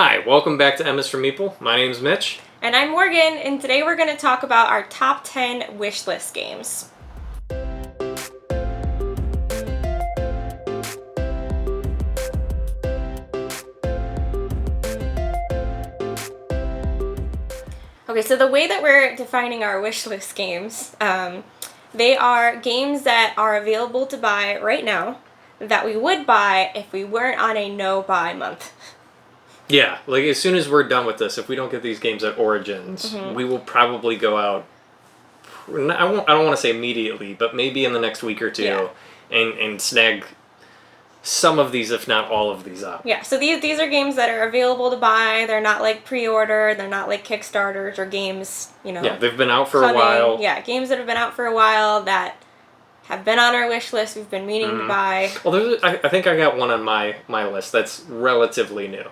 Hi, welcome back to misformeeple. My name's Mitch. And I'm Morgan, and today we're going to talk about our top 10 wishlist games. Okay, so the way that we're defining our wishlist games, they are games that are available to buy right now that we would buy if we weren't on a no-buy month. Yeah, like as soon as we're done with this, if we don't get these games at Origins, we will probably go out. I don't want to say immediately, but maybe in the next week or two, and snag some of these, if not all of these, up. Yeah, so these are games that are available to buy. They're not like pre-order. They're not like Kickstarters or games, Yeah, they've been out for a while. Yeah, games that have been out for a while that have been on our wish list. We've been meaning to buy. Well, I think I got one on my list that's relatively new.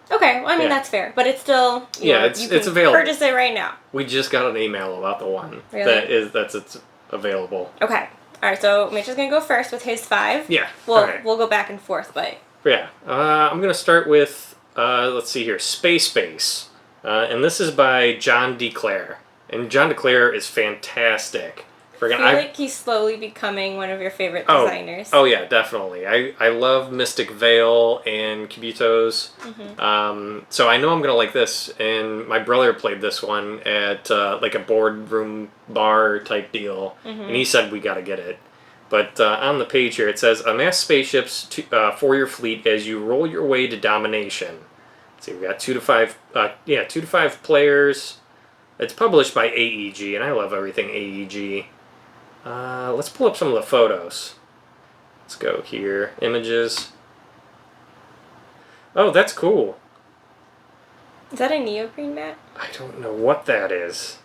Okay, well, I mean, that's fair, but it's still, it's available. Purchase it right now. We just got an email about the one really? that's available. Okay, all right. So Mitch is gonna go first with his 5. Yeah, we'll go back and forth, but yeah, I'm gonna start with let's see here, Space, and this is by John DeClaire, and John DeClaire is fantastic. I feel like he's slowly becoming one of your favorite designers. Oh yeah, definitely. I love Mystic Vale and Kibutos. So I know I'm gonna like this. And my brother played this one at like a boardroom bar type deal, and he said we gotta get it. But on the page here it says amass spaceships for your fleet as you roll your way to domination. So we've got 2 to 5. 2 to 5 players. It's published by AEG, and I love everything AEG. Let's pull up some of the photos. Let's go here. Images. Oh, that's cool. Is that a neoprene mat? I don't know what that is.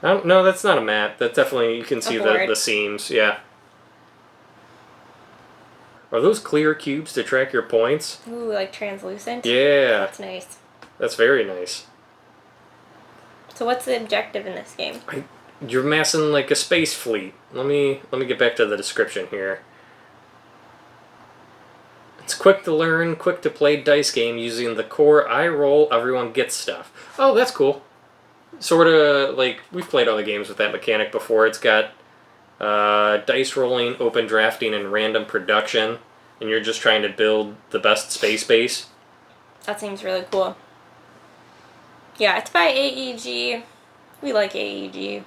No, that's not a mat. That's definitely, you can see the seams. Yeah. Are those clear cubes to track your points? Ooh, like translucent? Yeah. That's nice. That's very nice. So what's the objective in this game? You're amassing like a space fleet. Let me get back to the description here. It's quick to learn, quick to play dice game using the core I roll, everyone gets stuff. Oh, that's cool. Sort of like we've played other games with that mechanic before. It's got dice rolling, open drafting, and random production, and you're just trying to build the best space base. That seems really cool. Yeah, it's by AEG. We like AEG.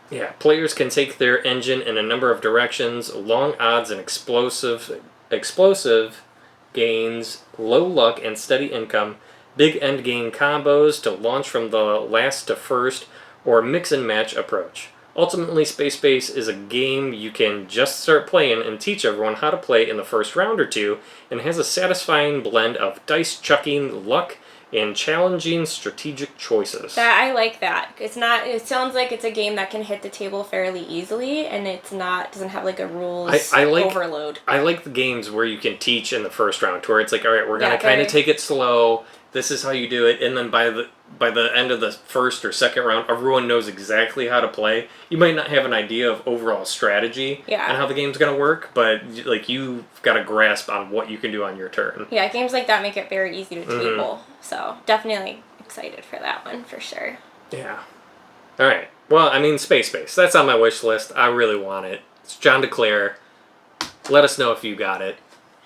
Yeah, players can take their engine in a number of directions, long odds and explosive gains, low luck and steady income, big end game combos to launch from the last to first, or mix and match approach. Ultimately, Space Base is a game you can just start playing and teach everyone how to play in the first round or two, and has a satisfying blend of dice chucking, luck, and challenging strategic choices. I like that. It sounds like it's a game that can hit the table fairly easily, and doesn't have like a rules overload. I like the games where you can teach in the first round, where it's like, all right, we're gonna kind of take it slow. This is how you do it, and then by the end of the first or second round, everyone knows exactly how to play. You might not have an idea of overall strategy and how the game's gonna work, but like you've got a grasp on what you can do on your turn. Yeah, games like that make it very easy to table. So definitely excited for that one for sure. Yeah. All right. Well, I mean, Space. That's on my wish list. I really want it. It's John DeClaire. Let us know if you got it.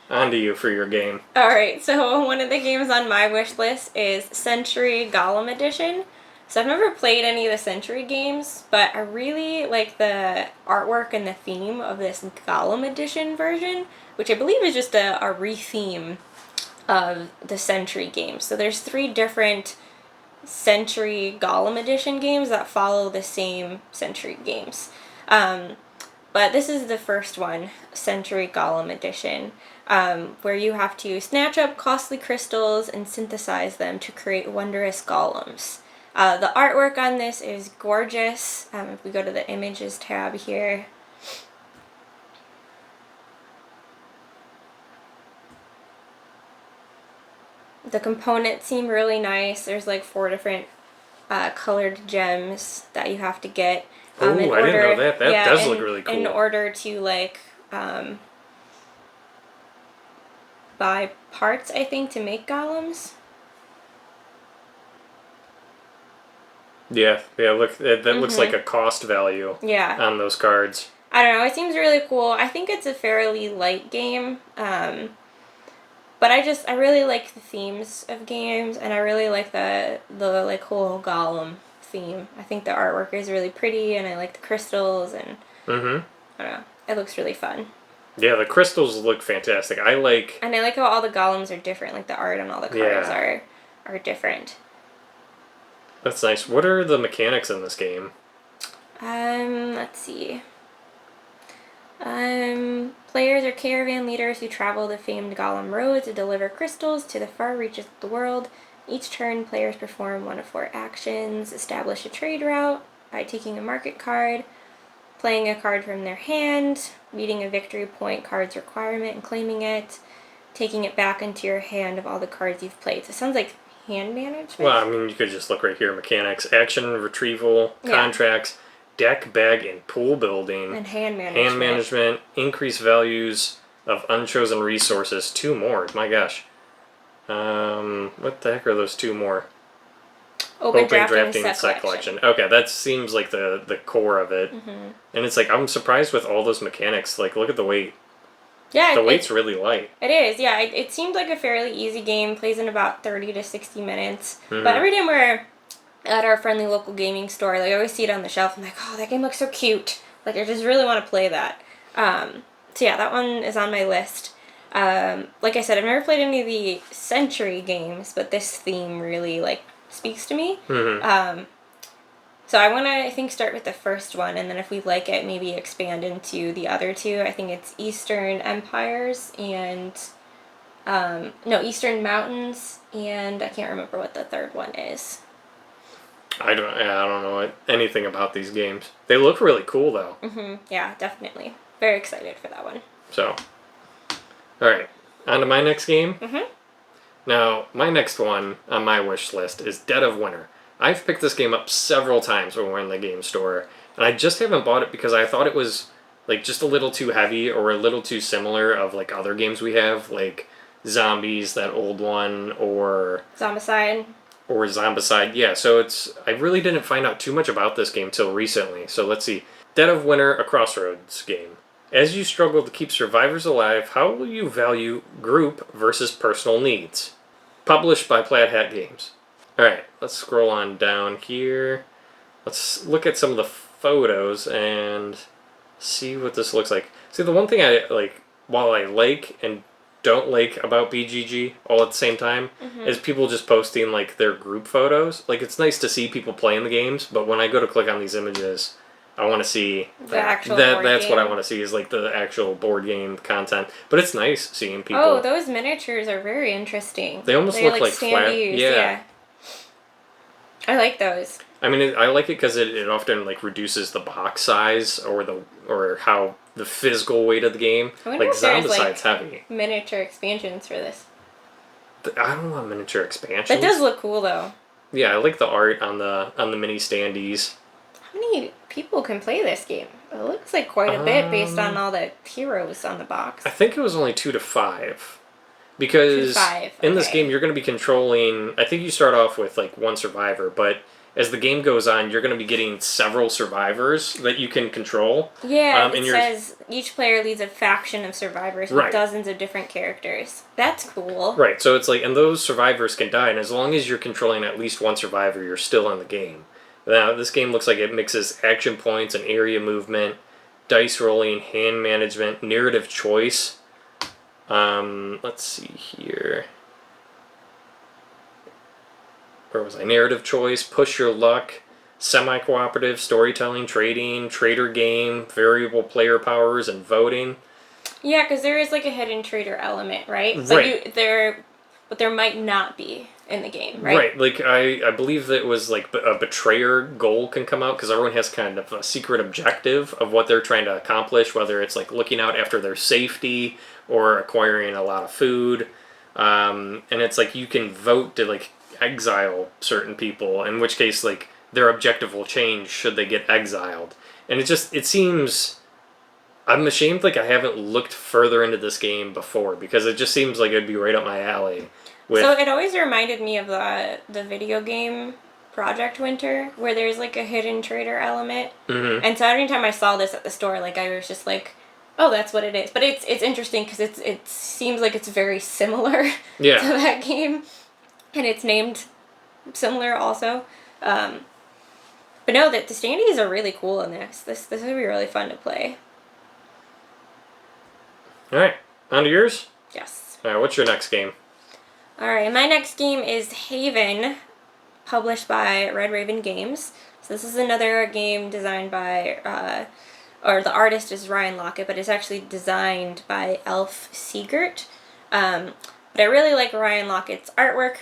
On to you for your game. Alright, so one of the games on my wish list is Century Golem Edition. So I've never played any of the Century games, but I really like the artwork and the theme of this Golem Edition version, which I believe is just a re-theme of the Century games. So there's 3 different Century Golem Edition games that follow the same Century games. But this is the first one, Century Golem Edition, where you have to snatch up costly crystals and synthesize them to create wondrous golems. The artwork on this is gorgeous. If we go to the images tab here. The components seem really nice. There's like 4 different colored gems that you have to get. I didn't know that. That does look really cool. In order to like buy parts, I think, to make golems. Yeah, yeah. Look, that looks like a cost value. Yeah. On those cards. I don't know. It seems really cool. I think it's a fairly light game. But I really like the themes of games, and I really like the like whole golem theme. I think the artwork is really pretty, and I like the crystals, and I don't know. It looks really fun. Yeah, the crystals look fantastic. And I like how all the golems are different. Like the art on all the cards are different. That's nice. What are the mechanics in this game? Let's see. Players are caravan leaders who travel the famed Golem Road to deliver crystals to the far reaches of the world. Each turn, players perform one of 4 actions: establish a trade route by taking a market card, playing a card from their hand, meeting a victory point card's requirement and claiming it, taking it back into your hand of all the cards you've played. So it sounds like hand management. Well, I mean, you could just look right here. Mechanics, action, retrieval, contracts, deck, bag, and pool building. And hand management. Hand management, increase values of unchosen resources. 2 more. My gosh. What the heck are those 2 more? Open drafting and set collection. Okay, that seems like the core of it. And it's like, I'm surprised with all those mechanics. Like, look at the weight. Yeah, the weight's really light. It is, yeah. It seemed like a fairly easy game. Plays in about 30 to 60 minutes. But every time we're at our friendly local gaming store, like I always see it on the shelf. I'm like, oh, that game looks so cute. Like, I just really want to play that. So yeah, that one is on my list. Like I said, I've never played any of the Century games, but this theme really like speaks to me. So I want to, I think, start with the first one, and then if we like it, maybe expand into the other 2. I think it's Eastern Empires and, Eastern Mountains, and I can't remember what the third one is. I don't know anything about these games. They look really cool, though. Yeah, definitely. Very excited for that one. So, alright, on to my next game. Now, my next one on my wish list is Dead of Winter. I've picked this game up several times when we're in the game store, and I just haven't bought it because I thought it was like just a little too heavy or a little too similar of like other games we have, like Zombies, that old one, or Zombicide. Or Zombicide, yeah. So I really didn't find out too much about this game till recently. So let's see. Dead of Winter, a Crossroads game. As you struggle to keep survivors alive, how will you value group versus personal needs? Published by Plaid Hat Games. Alright, let's scroll on down here. Let's look at some of the photos and see what this looks like. See, the one thing I like, while I like and don't like about BGG all at the same time, is people just posting like their group photos. Like, it's nice to see people playing the games, but when I go to click on these images, I want to see the actual board that's game. what I want to see, is like the actual board game content. But it's nice seeing people. Oh, those miniatures are very interesting. They almost look like flat. Yeah. I like those. I mean, I like it because it often like reduces the box size or how the physical weight of the game. I wonder like if there's Zombicide's heavy. Miniature expansions for this. I don't want miniature expansions. That does look cool though. Yeah, I like the art on the mini standees. How many people can play this game? It looks like quite a bit based on all the heroes on the box. I think it was only 2 to 5. Because in this game, you're going to be controlling... I think you start off with, like, 1 survivor, but as the game goes on, you're going to be getting several survivors that you can control. Yeah, it says each player leads a faction of survivors with dozens of different characters. That's cool. Right, so it's like... And those survivors can die, and as long as you're controlling at least 1 survivor, you're still in the game. Now, this game looks like it mixes action points and area movement, dice rolling, hand management, narrative choice... let's see here. Where was I? Narrative choice, push your luck, semi-cooperative, storytelling, trading, trader game, variable player powers, and voting. Yeah, because there is like a hidden trader element, right? Right. But there might not be in the game, right? Right. Like, I believe that it was like a betrayer goal can come out because everyone has kind of a secret objective of what they're trying to accomplish, whether it's like looking out after their safety or acquiring a lot of food. And it's like you can vote to like exile certain people, in which case like their objective will change should they get exiled. And it seems... I'm ashamed like I haven't looked further into this game before because it just seems like it'd be right up my alley. So it always reminded me of the video game Project Winter, where there's like a hidden trader element. Mm-hmm. And so every time I saw this at the store, like I was just like, oh, that's what it is. But it's interesting because it seems like it's very similar to that game, and it's named similar also. But no, the standees are really cool in this. This would be really fun to play. All right, on to yours. Yes. All right, what's your next game? All right, my next game is Haven, published by Red Raven Games. So this is another game designed by, or the artist is Ryan Lockett, but it's actually designed by Elf Siegert. But I really like Ryan Lockett's artwork,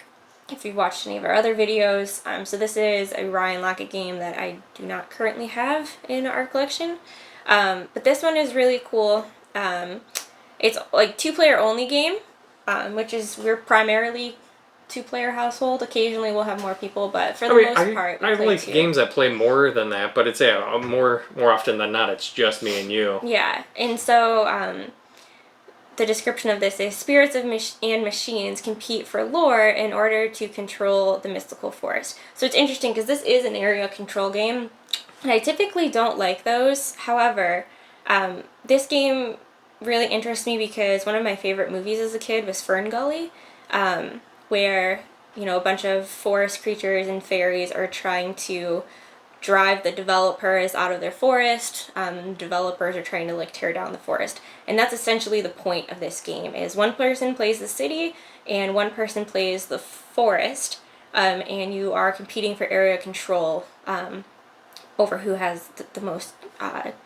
if you've watched any of our other videos. So this is a Ryan Lockett game that I do not currently have in our collection. But this one is really cool. It's like 2-player only game, which is, we're primarily 2-player household. Occasionally we'll have more people, but for the most part, we I play like 2. games that play more than that, but it's more often than not, it's just me and you. Yeah, and so the description of this is spirits and machines compete for lore in order to control the mystical forest. So it's interesting because this is an area control game, and I typically don't like those. However, this game really interests me because one of my favorite movies as a kid was Fern Gully, where, you know, a bunch of forest creatures and fairies are trying to drive the developers out of their forest. Developers are trying to like tear down the forest, and that's essentially the point of this game. Is one person plays the city and one person plays the forest, and you are competing for area control over who has the most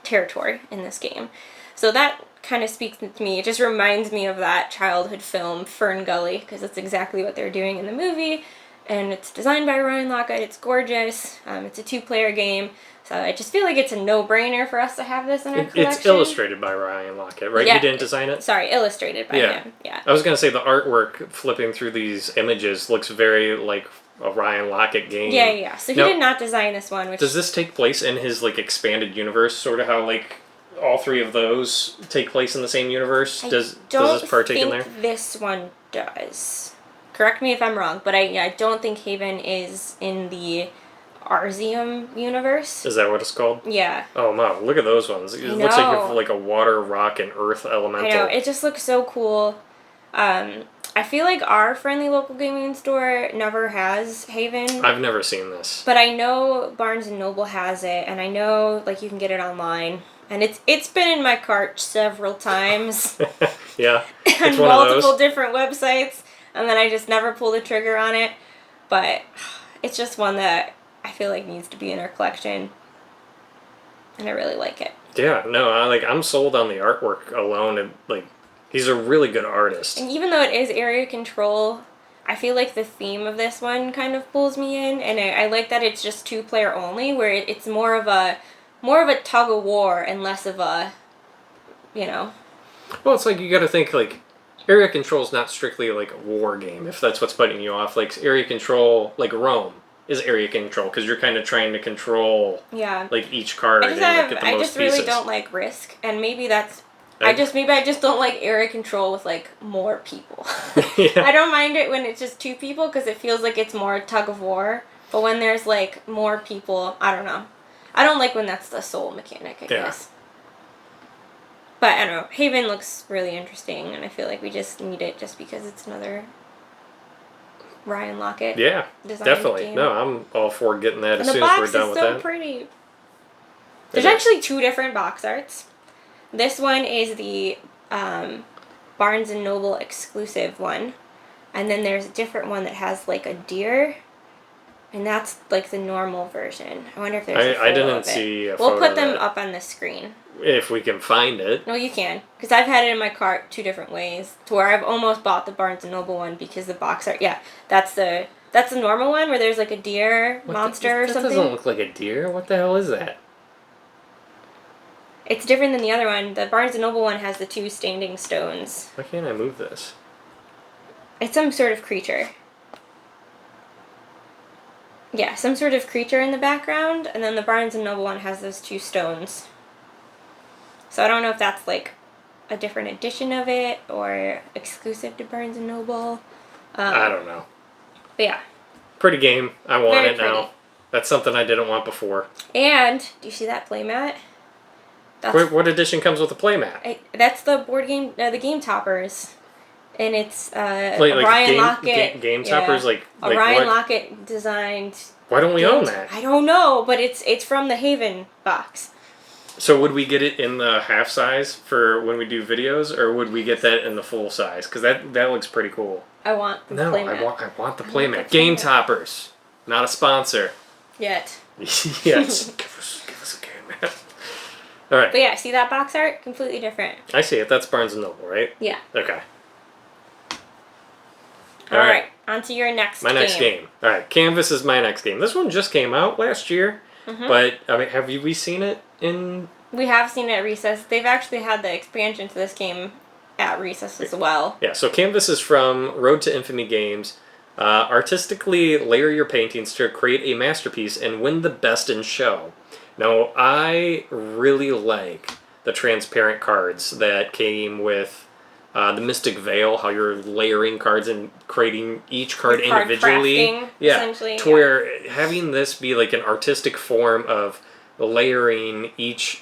territory in this game. So that kind of speaks to me. It just reminds me of that childhood film Fern Gully, because that's exactly what they're doing in the movie. And it's designed by Ryan Lockett. It's gorgeous. It's a 2-player game. So I just feel like it's a no-brainer for us to have this in our collection. It's illustrated by Ryan Lockett, right? Yeah, you didn't design it? Sorry, illustrated by him. Yeah. I was going to say the artwork flipping through these images looks very like a Ryan Lockett game. Yeah. So he did not design this one. Which... Does this take place in his like expanded universe, sort of how like all 3 of those take place in the same universe? Does this partake in there? This one does. Correct me if I'm wrong, but I don't think Haven is in the Arzium universe. Is that what it's called? Yeah. Oh wow, look at those ones. It looks like you have like a water, rock, and earth elemental. I know, it just looks so cool. I feel like our friendly local gaming store never has Haven. I've never seen this. But I know Barnes & Noble has it, and I know like you can get it online. And it's been in my cart several times. Yeah. On multiple different websites. And then I just never pull the trigger on it. But it's just one that I feel like needs to be in our collection. And I really like it. Yeah, no, I'm sold on the artwork alone. And like, he's a really good artist. And even though it is area control, I feel like the theme of this one kind of pulls me in. And I like that it's just 2-player only, where it's more of a tug of war and less of a, you know. Well, it's like you got to think like area control is not strictly like a war game, if that's what's putting you off. Like area control, like Rome is area control because you're kind of trying to control like each card and get the most I just pieces. really don't like Risk, and maybe that's I just don't like area control with like more people. Yeah. I don't mind it when it's just 2 people because it feels like it's more tug of war. But when there's like more people, I don't know. I don't like when that's the sole mechanic, I guess. But I don't know. Haven looks really interesting, and I feel like we just need it just because it's another Ryan Lockett. Yeah, definitely. Game. No, I'm all for getting that as soon as we're done with that. The box is so pretty. There's actually 2 different box arts. This one is the Barnes & Noble exclusive one. And then there's a different one that has like a deer. And that's like the normal version. I wonder if there's a photo I didn't of it. see a photo We'll put of them that. up on the screen. If we can find it. No, you can. Because I've had it in my cart 2 different ways. To where I've almost bought the Barnes & Noble one because the box art... Yeah, that's the normal one where there's like a deer monster or something. That doesn't look like a deer. What the hell is that? It's different than the other one. The Barnes & Noble one has the 2 standing stones. Why can't I move this? It's some sort of creature. Yeah, some sort of creature in the background, and then the Barnes & Noble one has those 2 stones. So I don't know if that's like a different edition of it or exclusive to Barnes & Noble. I don't know. But yeah. Pretty game. I want Very it now. That's something I didn't want before. And do you see that playmat? What edition comes with a playmat? That's the board game, the Game Toppers, and it's Ryan Lockett. Game Toppers, Ryan Lockett designed. Why don't we own that? I don't know, but it's from the Haven box. So would we get it in the half size for when we do videos, or would we get that in the full size? Because that looks pretty cool. I want the playmat. I want the playmat. Game Toppers, not a sponsor. Yet. Yes. give us a game mat. All right. But yeah, see that box art? Completely different. I see it. That's Barnes & Noble, right? Yeah. Okay. All right. On to your next game. My next game. All right. Canvas is my next game. This one just came out last year. Mm-hmm. But, I mean, have we seen it in... We have seen it at Recess. They've actually had the expansion to this game at Recess as well. Yeah, so Canvas is from Road to Infamy Games. Artistically layer your paintings to create a masterpiece and win the best in show. Now, I really like the transparent cards that came with the Mystic Veil, how you're layering cards and creating each card individually. Crafting, essentially. To where having this be like an artistic form of layering each,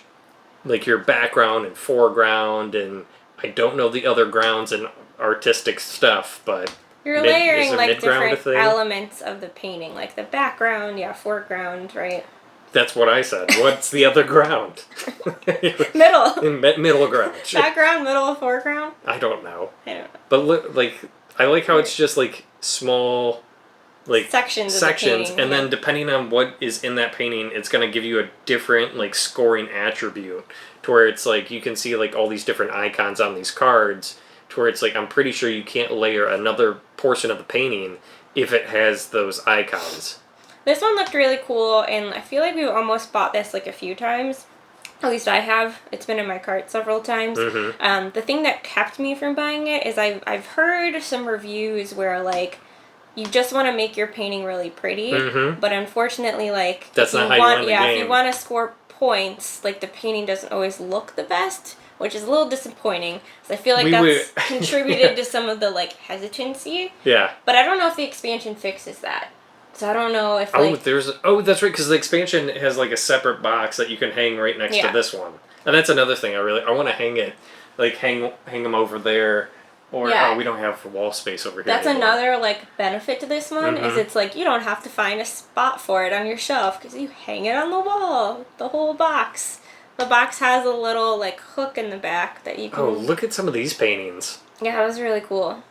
like your background and foreground, and I don't know the other grounds and artistic stuff, but... You're layering like different elements of the painting, like the background, foreground, right? That's what I said. What's the other ground? Middle. Middle ground. Background, middle, foreground? I don't know. I don't know. But I like how it's just like small, like sections, and then depending on what is in that painting, it's gonna give you a different like scoring attribute. To where it's like you can see like all these different icons on these cards. To where it's like I'm pretty sure you can't layer another portion of the painting if it has those icons. This one looked really cool, and I feel like we've almost bought this like a few times. At least I have. It's been in my cart several times. Mm-hmm. The thing that kept me from buying it is I've heard some reviews where like you just want to make your painting really pretty, mm-hmm. but unfortunately like that's not how you want the game. If you want to score points, like the painting doesn't always look the best, which is a little disappointing. So I feel like that's contributed to some of the like hesitancy. Yeah. But I don't know if the expansion fixes that. So I don't know if that's right, because the expansion has like a separate box that you can hang right next to this one, and that's another thing I want to hang it, like hang them over there, or we don't have wall space over here. That's another like benefit to this one, mm-hmm. is it's like you don't have to find a spot for it on your shelf because you hang it on the wall, the whole box. The box has a little like hook in the back that you can. Oh, look at some of these paintings. Yeah, that was really cool.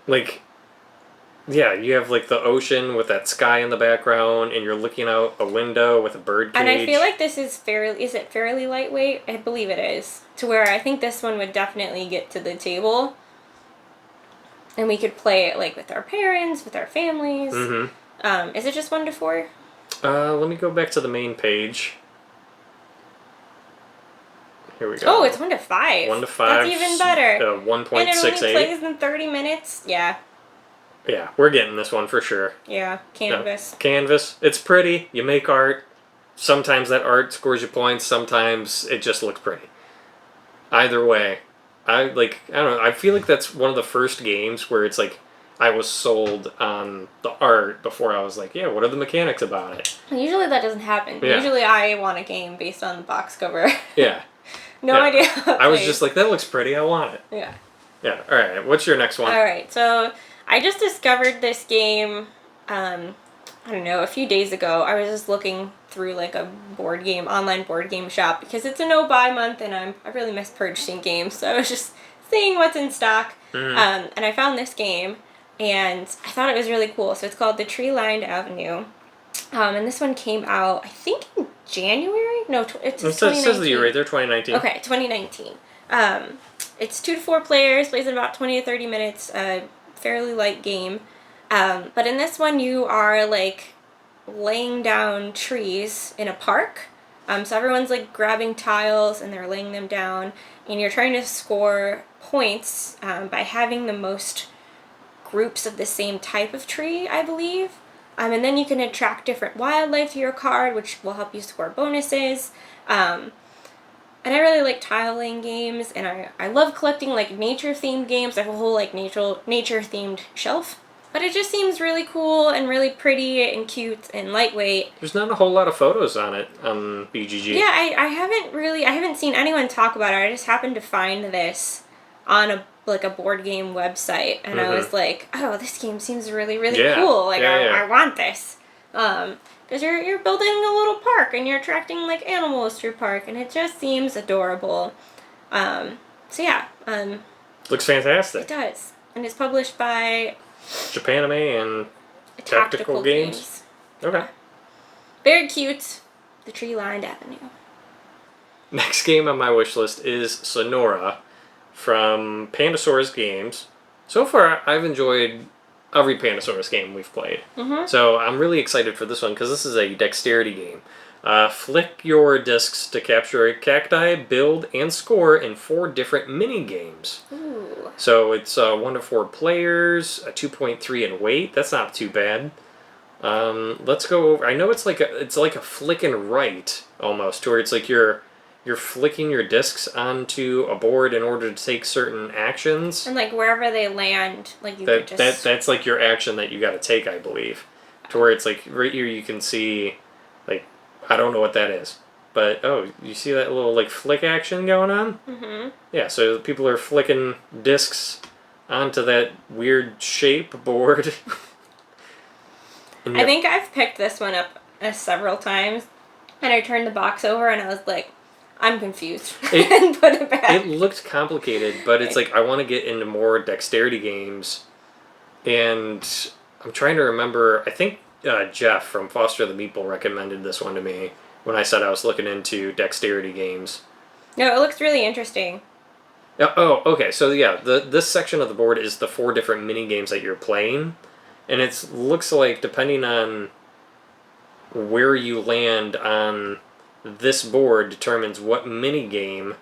Like. Yeah, you have like the ocean with that sky in the background, and you're looking out a window with a bird cage. And I feel like this is fairly lightweight? I believe it is. To where I think this one would definitely get to the table. And we could play it like with our parents, with our families. Mm-hmm. Is it just 1 to 4? Let me go back to the main page. Here we go. Oh, it's 1 to 5. 1 to 5. That's even better. 1.68. And it only plays in 30 minutes? Yeah. Yeah, we're getting this one for sure. Yeah, Canvas. Canvas. It's pretty. You make art. Sometimes that art scores you points. Sometimes it just looks pretty. Either way, I don't know. I feel like that's one of the first games where it's like I was sold on the art before I was like, yeah, what are the mechanics about it? Usually that doesn't happen. Yeah. Usually I want a game based on the box cover. Yeah. No idea. I was just like, that looks pretty. I want it. Yeah. Yeah. All right. What's your next one? All right. So I just discovered this game, I don't know, a few days ago. I was just looking through like a online board game shop because it's a no-buy month and I really miss purchasing games. So I was just seeing what's in stock. Mm-hmm. And I found this game and I thought it was really cool. So it's called the TreeLined Avenue. And this one came out, I think in January? No, it's 2019. It says the year right there, 2019. Okay, 2019. It's 2 to 4 players, plays in about 20 to 30 minutes. Fairly light game, but in this one you are like laying down trees in a park, so everyone's like grabbing tiles and they're laying them down, and you're trying to score points by having the most groups of the same type of tree, I believe, and then you can attract different wildlife to your card, which will help you score bonuses. And I really like tile laying games, and I love collecting like nature themed games. I have a whole like nature themed shelf But it just seems really cool and really pretty and cute and lightweight. There's not a whole lot of photos on it on BGG. Yeah, I haven't seen anyone talk about it. I just happened to find this on a board game website, and I was like, oh, this game seems really, really cool. Like, I want this. Because you're building a little park, and you're attracting, like, animals to your park, and it just seems adorable. So yeah. Looks fantastic. It does. And it's published by Japanime and Tactical Games. Okay. Very cute. The TreeLined Avenue. Next game on my wish list is Sonora from Pandasaurus Games. So far, I've enjoyed every Pandasaurus game we've played. So I'm really excited for this one because this is a dexterity game. Flick your discs to capture a cacti, build, and score in 4 different mini games. Ooh. So it's 1 to 4 players, a 2.3 in weight. That's not too bad. Let's go over. I know it's like a flick and write almost, to where it's like you're flicking your discs onto a board in order to take certain actions. And like wherever they land, like that's like your action that you got to take, I believe. To where it's like right here you can see, like, I don't know what that is, but oh, you see that little like flick action going on? Mm-hmm. Yeah, so people are flicking discs onto that weird shape board. I think I've picked this one up several times, and I turned the box over and I was like, I'm confused, and put it back. It looked complicated, but it's like I want to get into more dexterity games, and I'm trying to remember. I think Jeff from Foster the Meeple recommended this one to me when I said I was looking into dexterity games. No, it looks really interesting. Oh, okay. So yeah, this section of the board is the 4 different mini games that you're playing, and it looks like depending on where you land on this board determines what mini game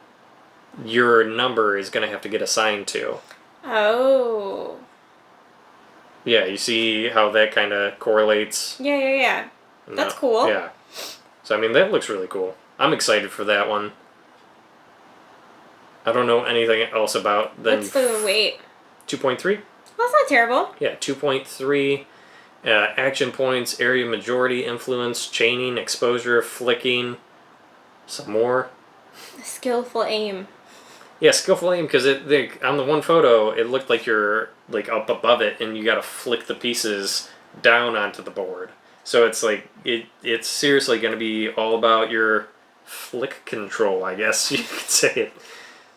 your number is going to have to get assigned to. Oh. Yeah, you see how that kind of correlates? Yeah. That's cool. Yeah. So, I mean, that looks really cool. I'm excited for that one. I don't know anything else about them. What's the weight? 2.3? Well, that's not terrible. Yeah, 2.3. Action points, area majority, influence, chaining, exposure, flicking. Some more. Skillful aim. Yeah, skillful aim, because on the one photo, it looked like you're like up above it, and you got to flick the pieces down onto the board. So it's like it's seriously going to be all about your flick control, I guess you could say it.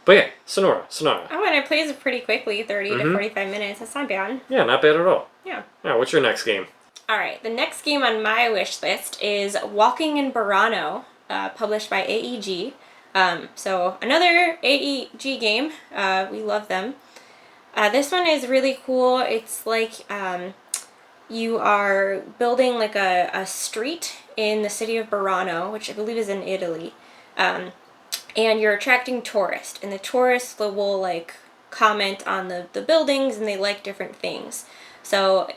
But yeah, Sonora. Oh, and it plays pretty quickly, 30 to 45 minutes. That's not bad. Yeah, not bad at all. Yeah. Yeah, what's your next game? All right, the next game on my wish list is Walking in Burano, published by AEG. So another AEG game. We love them. This one is really cool. It's like you are building like a street in the city of Burano, which I believe is in Italy. And you're attracting tourists, and the tourists will like comment on the buildings, and they like different things. So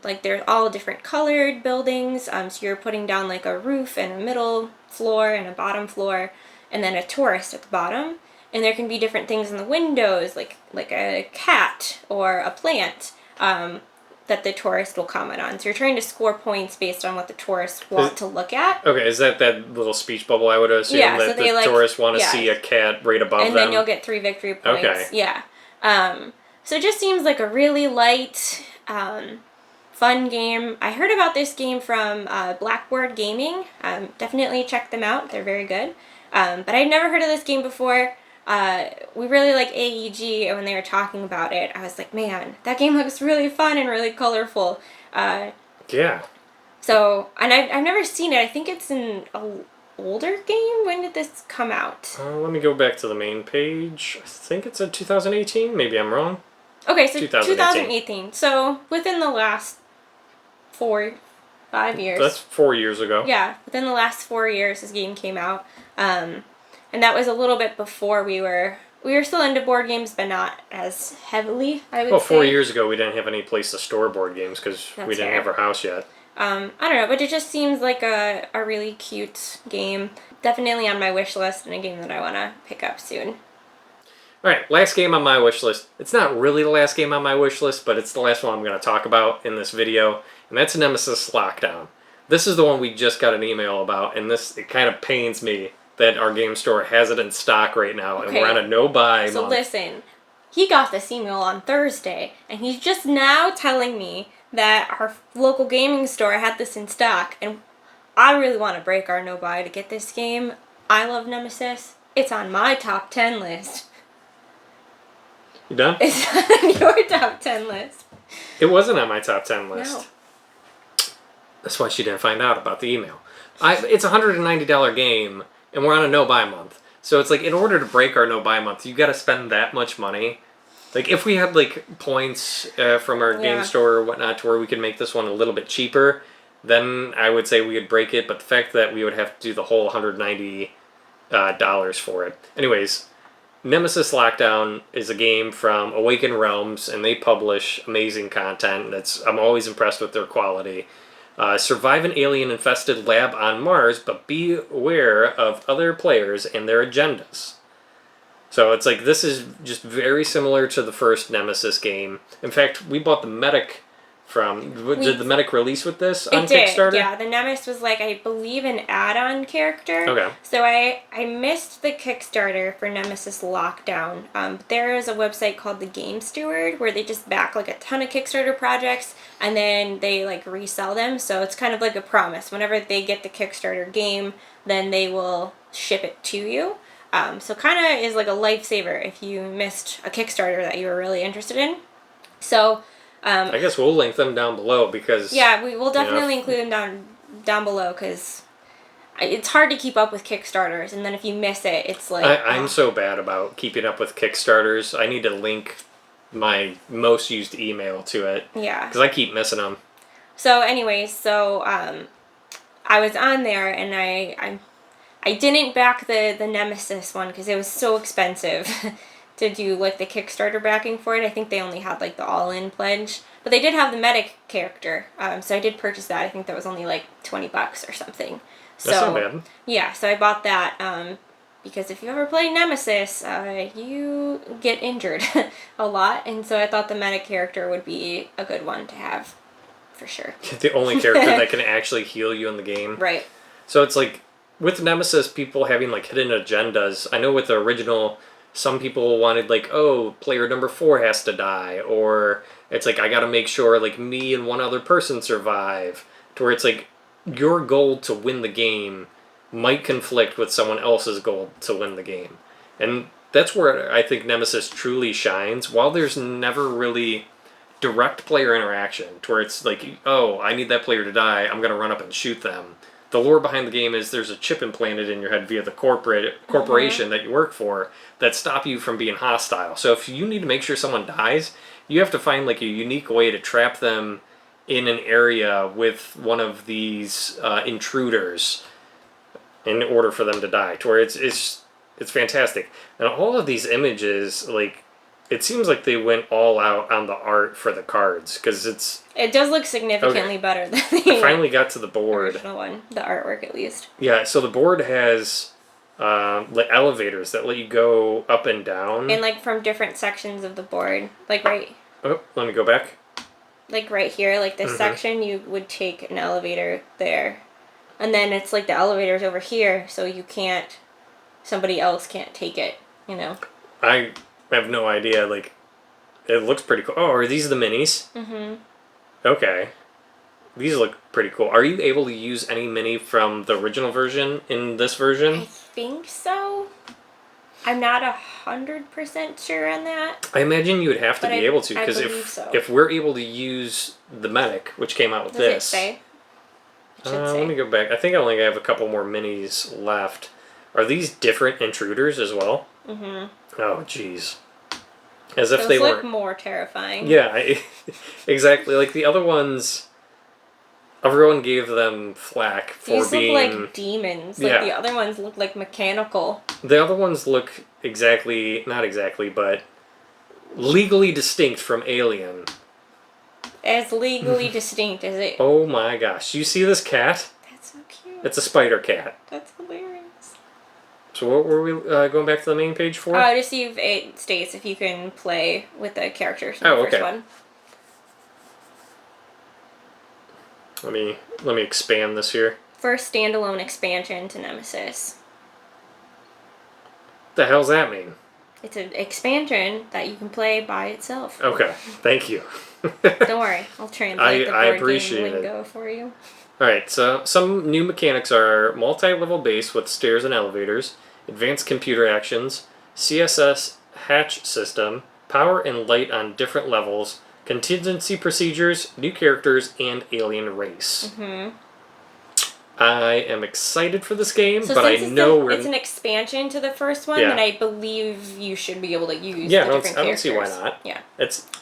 like they're all different colored buildings. So you're putting down like a roof and a middle floor and a bottom floor, and then a tourist at the bottom. And there can be different things in the windows, like a cat or a plant, that the tourist will comment on. So you're trying to score points based on what the tourists want to look at. Okay, is that little speech bubble I would assume that the tourists want to see a cat right above them? And then you'll get 3 victory points. Okay. Yeah. So it just seems like a really light, fun game. I heard about this game from Blackboard Gaming. Definitely check them out. They're very good. But I'd never heard of this game before. We really like AEG, and when they were talking about it, I was like, man, that game looks really fun and really colorful. Yeah. So, and I've never seen it. I think it's an older game. When did this come out? Let me go back to the main page. I think it's a 2018. Maybe I'm wrong. Okay, so 2018. So within the last 4-5 years. That's 4 years ago. Yeah, within the last 4 years, this game came out. And that was a little bit before we were still into board games, but not as heavily, I would say. Well, 4 years ago, we didn't have any place to store board games because we didn't have our house yet. I don't know, but it just seems like a really cute game. Definitely on my wish list, and a game that I want to pick up soon. Alright, last game on my wish list. It's not really the last game on my wish list, but it's the last one I'm going to talk about in this video, and that's Nemesis Lockdown. This is the one we just got an email about, and it kind of pains me that our game store has it in stock right now, and we're on a no-buy month. So listen, he got this email on Thursday, and he's just now telling me that our local gaming store had this in stock, and I really want to break our no-buy to get this game. I love Nemesis. It's on my top 10 list. You done? It's on your top 10 list. It wasn't on my top 10 list. No. That's why she didn't find out about the email. It's a $190 game, and we're on a no-buy month. So it's like, in order to break our no-buy month, you got to spend that much money. Like, if we had, like, points from our game store or whatnot to where we could make this one a little bit cheaper, then I would say we would break it. But the fact that we would have to do the whole $190 for it. Anyways, Nemesis Lockdown is a game from Awaken Realms, and they publish amazing content. I'm always impressed with their quality. Survive an alien-infested lab on Mars, but be aware of other players and their agendas. So it's like, this is just very similar to the first Nemesis game. In fact, we bought the Medic did the Medic release with this on Kickstarter? Yeah, the Nemesis was like, I believe, an add-on character. Okay. So I missed the Kickstarter for Nemesis Lockdown. There is a website called The Game Steward where they just back like a ton of Kickstarter projects and then they like resell them. So it's kind of like a promise. Whenever they get the Kickstarter game, then they will ship it to you. So kind of is like a lifesaver if you missed a Kickstarter that you were really interested in. So I guess we'll link them down below because... Yeah, we will definitely include them down below because it's hard to keep up with Kickstarters, and then if you miss it, it's like... I'm so bad about keeping up with Kickstarters. I need to link my most used email to it. Yeah. Because I keep missing them. So anyways, I was on there, and I didn't back the Nemesis one because it was so expensive. To do like the Kickstarter backing for it. I think they only had like the all-in pledge, but they did have the Medic character, so I did purchase that. I think that was only like $20 or something. That's not bad. Yeah, so I bought that because if you ever play Nemesis, you get injured a lot, and so I thought the Medic character would be a good one to have for sure. The only character that can actually heal you in the game. Right. So it's like with Nemesis, people having like hidden agendas. I know with the original, some people wanted like, oh, player number 4 has to die, or it's like, I gotta make sure like me and one other person survive, to where it's like your goal to win the game might conflict with someone else's goal to win the game. And that's where I think Nemesis truly shines. While there's never really direct player interaction, to where it's like, oh, I need that player to die, I'm gonna run up and shoot them. The lore behind the game is there's a chip implanted in your head via the corporation that you work for that stop you from being hostile. So if you need to make sure someone dies, you have to find like a unique way to trap them in an area with one of these intruders in order for them to die. To where it's fantastic. And all of these images, like, it seems like they went all out on the art for the cards, because it does look significantly better than the I finally got to the board. Original one, the artwork at least. Yeah, so the board has like elevators that let you go up and down. And like from different sections of the board, like right. Oh, let me go back. Like right here, like this section, you would take an elevator there, and then it's like the elevator's over here, so somebody else can't take it. You know. I have no idea. Like, it looks pretty cool. Oh, are these the minis? Mm-hmm. Okay. These look pretty cool. Are you able to use any mini from the original version in this version? I think so. I'm not 100% sure on that. I imagine you would have to be able to, because so. if we're able to use the Medic, which came out with Does this... it say? Let me go back. I think I only have a couple more minis left. Are these different intruders as well? Mm-hmm. Oh, jeez. As if they look more terrifying. Yeah, exactly. Like the other ones, everyone gave them flack for being... These look like demons. Like the other ones look like mechanical. The other ones look not exactly, but legally distinct from Alien. As legally distinct as it... Oh my gosh. You see this cat? That's so cute. It's a spider cat. That's hilarious. So what were we going back to the main page for? Just see if it states if you can play with the characters in the first one. Let me expand this here. First standalone expansion to Nemesis. What the hell's that mean? It's an expansion that you can play by itself. Okay, thank you. Don't worry, I'll translate the board game lingo for you. Alright, so some new mechanics are multi-level base with stairs and elevators, advanced computer actions, CSS hatch system, power and light on different levels, contingency procedures, new characters, and alien race. Mm-hmm. I am excited for this game, but I know it's an expansion to the first one, then I believe you should be able to use the different characters. I don't see why not. Yeah.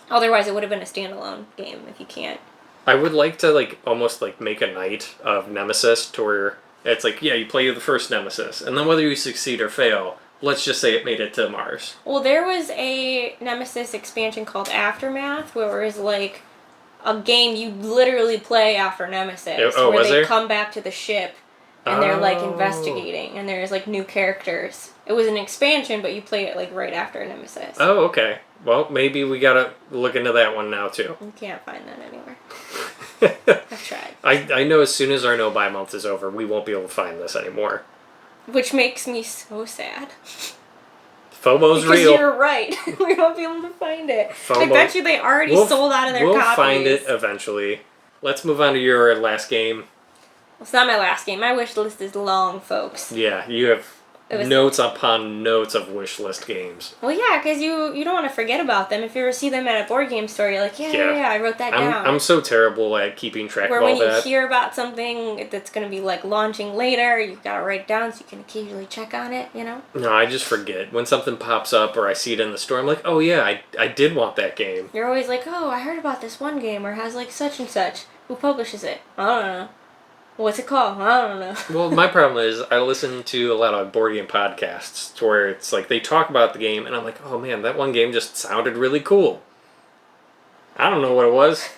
Otherwise, it would have been a standalone game if you can't. I would like to almost make a night of Nemesis to where it's you play the first Nemesis, and then whether you succeed or fail, let's just say it made it to Mars. Well, there was a Nemesis expansion called Aftermath, where it was a game you literally play after Nemesis, where they come back to the ship and they're investigating, and there's new characters. It was an expansion, but you play it right after Nemesis. Oh, okay. Well, maybe we gotta look into that one now too. You can't find that anywhere. I've tried. I know as soon as our no-buy month is over, we won't be able to find this anymore. Which makes me so sad. FOMO's real. Because you're right. We won't be able to find it. FOMO. I bet you they already sold out of their copies. We'll find it eventually. Let's move on to your last game. Well, it's not my last game. My wish list is long, folks. Yeah, you have notes upon notes of wish list games. Well, yeah, because you don't want to forget about them. If you ever see them at a board game store, you're like, yeah, I wrote that down. I'm so terrible at keeping track of all that. Where when you hear about something that's going to be launching later, you've got to write it down so you can occasionally check on it, No, I just forget. When something pops up or I see it in the store, I'm like, oh yeah, I did want that game. You're always like, oh, I heard about this one game where it has such and such. Who publishes it? I don't know. What's it called? I don't know. Well, my problem is I listen to a lot of board game podcasts to where it's they talk about the game and I'm like, oh man, that one game just sounded really cool. I don't know what it was.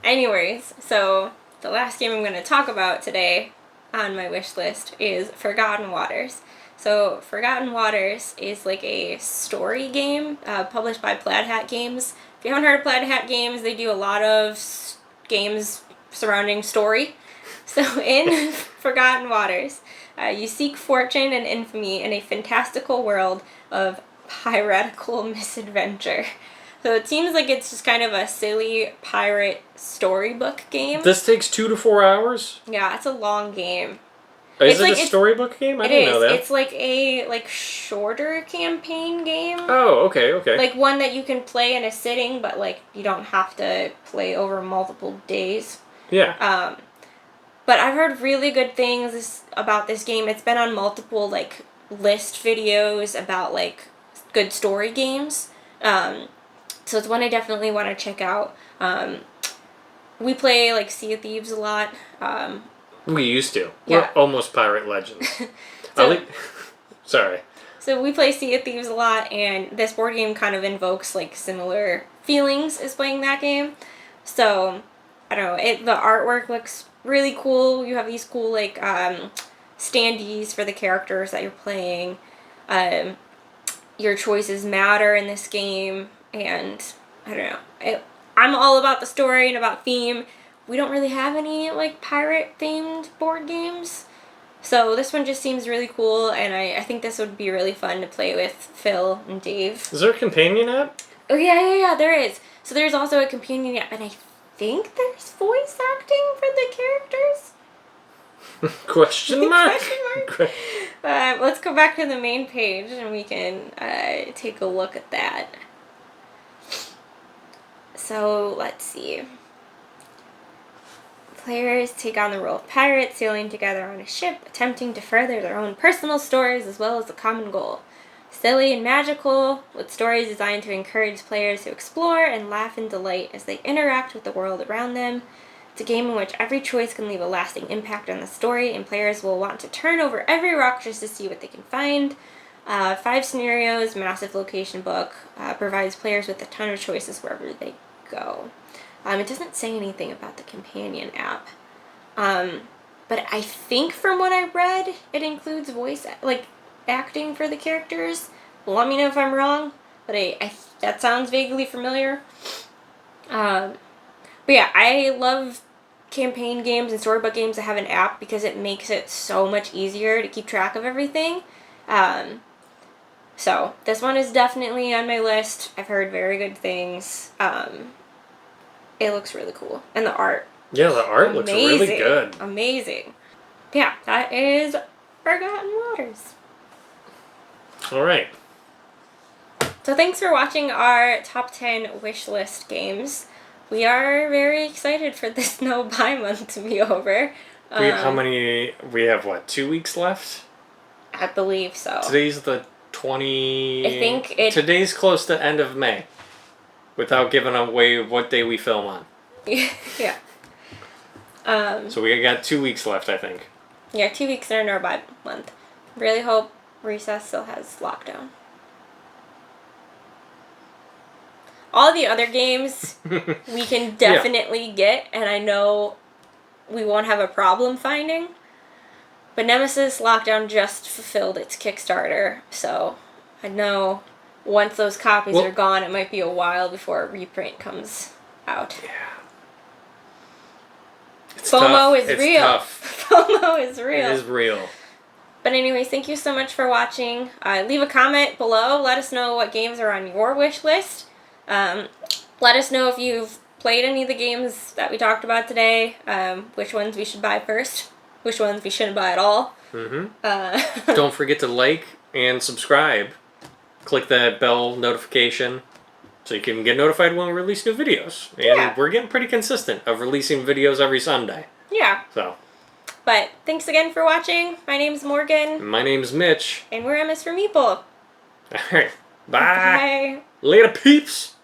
Anyways, so the last game I'm going to talk about today on my wish list is Forgotten Waters. So Forgotten Waters is a story game published by Plaid Hat Games. If you haven't heard of Plaid Hat Games, they do a lot of games surrounding story. So in Forgotten Waters, you seek fortune and infamy in a fantastical world of piratical misadventure. So it seems like it's just kind of a silly pirate storybook game. This takes 2 to 4 hours? Yeah, it's a long game. Is it a storybook game? I didn't know that. It's a shorter campaign game. Oh, okay. One that you can play in a sitting, but you don't have to play over multiple days. Yeah. But I've heard really good things about this game. It's been on multiple list videos about good story games. So it's one I definitely want to check out. We play Sea of Thieves a lot. We used to. Yeah. We're almost pirate legends. Sorry. So we play Sea of Thieves a lot, and this board game kind of invokes similar feelings as playing that game. So I don't know. The artwork looks really cool. You have these cool standees for the characters that you're playing. Your choices matter in this game, and I don't know. I'm all about the story and about theme. We don't really have any pirate themed board games, so this one just seems really cool, and I think this would be really fun to play with Phil and Dave. Is there a companion app? Oh yeah, there is. So there's also a companion app, and I think there's voice acting for the characters. Question mark? Let's go back to the main page and we can take a look at that. So let's see. Players take on the role of pirates, sailing together on a ship, attempting to further their own personal stories as well as the common goal. Silly and magical, with stories designed to encourage players to explore and laugh in delight as they interact with the world around them. It's a game in which every choice can leave a lasting impact on the story, and players will want to turn over every rock just to see what they can find. 5 scenarios, massive location book, provides players with a ton of choices wherever they go. It doesn't say anything about the companion app. but I think from what I read, it includes voice like acting for the characters. Let me know if I'm wrong, but that sounds vaguely familiar. But yeah, I love campaign games and storybook games that have an app because it makes it so much easier to keep track of everything. So this one is definitely on my list. I've heard very good things. It looks really cool, and the art. Yeah, the art looks really good. Amazing. Yeah, that is Forgotten Waters. All right. So thanks for watching our top 10 wishlist games. We are very excited for this no buy month to be over. How many? We have what? 2 weeks left. I believe so. Today's the 20. I think Today's close to end of May. Without giving away what day we film on. Yeah. So we got 2 weeks left, I think. Yeah, 2 weeks are in our buy month. Really hope Recess still has Lockdown. All the other games we can definitely get, and I know we won't have a problem finding. But Nemesis Lockdown just fulfilled its Kickstarter, so I know once those copies are gone, it might be a while before a reprint comes out. Yeah. FOMO is real. Tough. FOMO is real. It is real. But anyways, thank you so much for watching. Leave a comment below. Let us know what games are on your wish list. Let us know if you've played any of the games that we talked about today. Which ones we should buy first. Which ones we shouldn't buy at all. Mm-hmm. Don't forget to like and subscribe. Click that bell notification so you can get notified when we release new videos. And we're getting pretty consistent of releasing videos every Sunday. Yeah. So. But thanks again for watching. My name's Morgan. My name's Mitch. And we're misformeeple. All right. Bye. Bye. Later, peeps.